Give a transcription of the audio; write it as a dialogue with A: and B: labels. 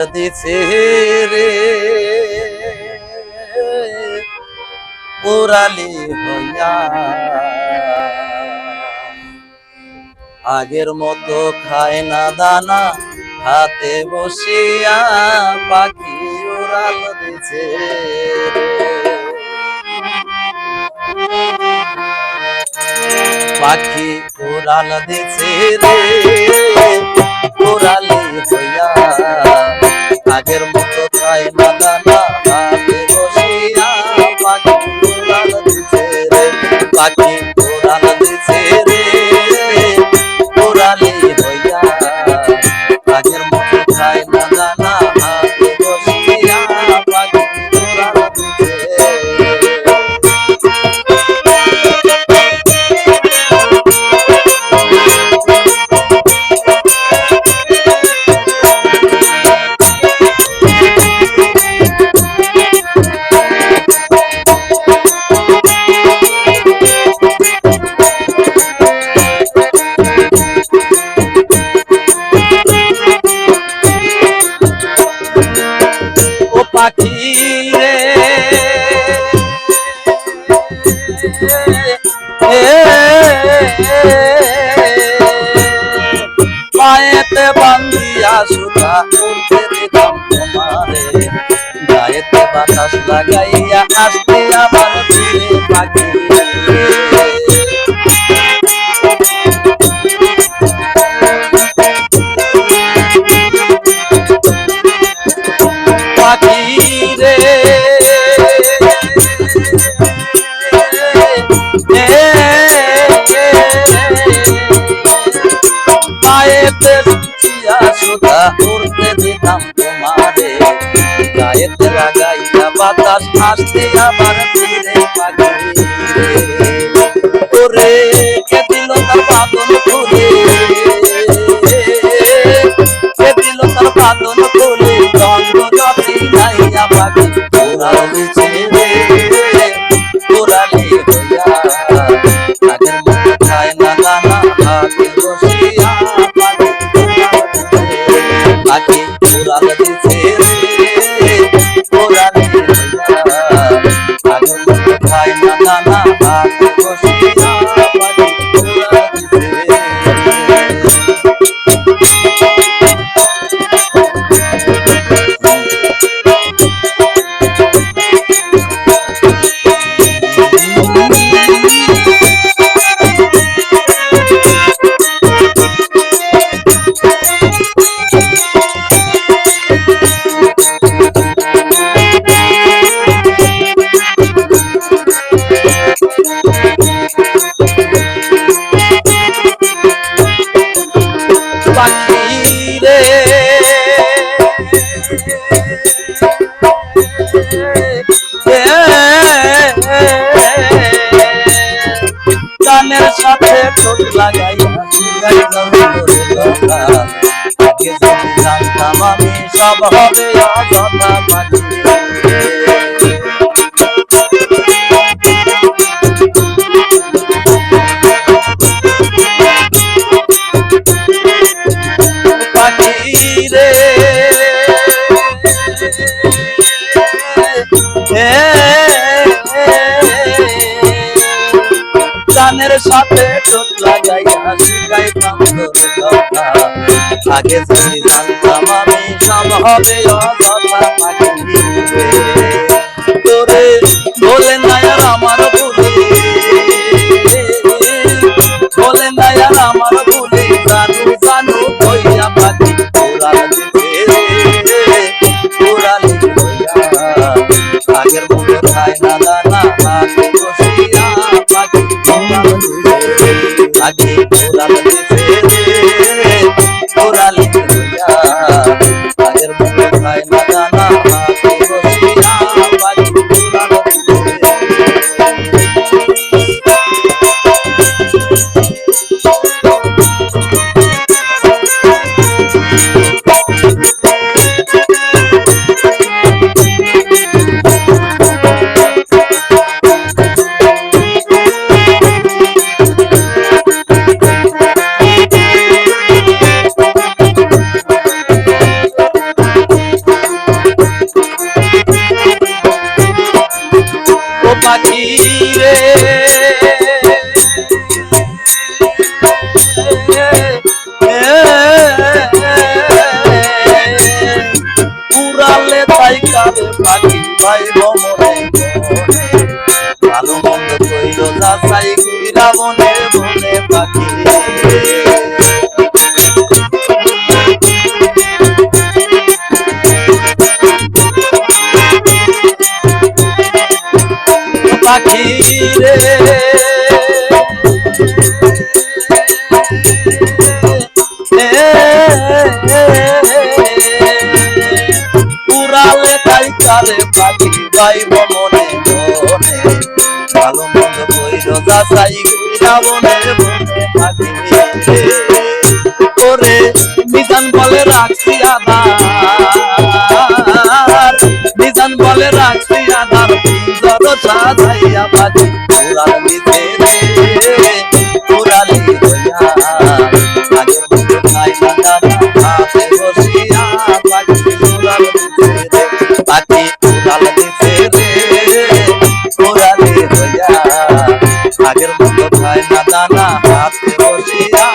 A: দিছে রে মুরালি হইয়া আগের মতো খায় না দানা হাতে বসিয়া পাখি উড়াল দিছে পাখি উড়াল দিছে রে মুরালি হইয়া আগের মতো খায় না দানা হাতে বসিয়া পাখি উড়াল দিছে রে পাখি উড়াল দিছে রে মুরালি হইয়া আগের মতো খায় না দানা হাতে বসিয়া পাখি উড়াল দিছে পাখি রে পায়েতে বান্ধিয়া সুতা উঠতে দিতাম তোমারে গায়েতে বাতাস লাগাইয়া আসতে আবার ফিরে পাখি উড়তে দিতাম তোমারে গায়েতে লাগাইয়া বাতাস আসতে আবার ফিরে পাখি ওরে কে দিল তার বাদন খুলে কে দিল তার বাদন খুলে দ্বন্দ্ব যতি নাইয়া পাখি উড়াল দিছে রে উড়ালি হইয়া আগের মতো খায় না দানা হাতে বসিয়া পাখি উড়াল দিছে রে উড়ালি হইয়া আগের মতো খায় না দানা হাতে বসিয়া পাখি উড়াল দিছে গানের সাথে ঠোঁট লাগাইয়া আগে যদি জানতাম আমি সব হবে অযথা পাখি পাখি রে গানের সাথে ঠোঁট লাগাইয়া শিখাইতাম তোর কথা আগে যদি জানতাম আমি সব হবে অযথা পাখি তোরে বলে না আর আমার ভুলে বলে না আর আমার ভুলে জানু জানু হইয়া পাখি উড়াল দিছে রে উড়ালি হইয়া আগের মতো খায় না দানা হাতে বসিয়া পাখি আগে উড়াল দিছে রে উড়ালি হইয়া আগের মতো খায় না দানা হাতে বসিয়া পাখি উড়াল কারে পাখি পাইব মনে ভালো মন্দ কইল যাচাই কইরা মনে মনে পাখি পাখি রে উড়ালে তাই কারে পাখি পাইব মনে মনে ভালো মন্দ কইর যাচাই কইরা মনে মনে পাখি তোরে মিজান বলে রাখছি আধার মিজান বলে রাখছি আধার পিঞ্জর সাজাইয়া পাখি উড়াল দিতে রে উড়ালি হইয়া আগের মতো খাই না দানা হাতে বসিয়া পাখি উড়াল দিতে রে পাখি উড়াল দিতে রে উড়ালি হইয়া আগের মতো খাই না দানা হাতে বসিয়া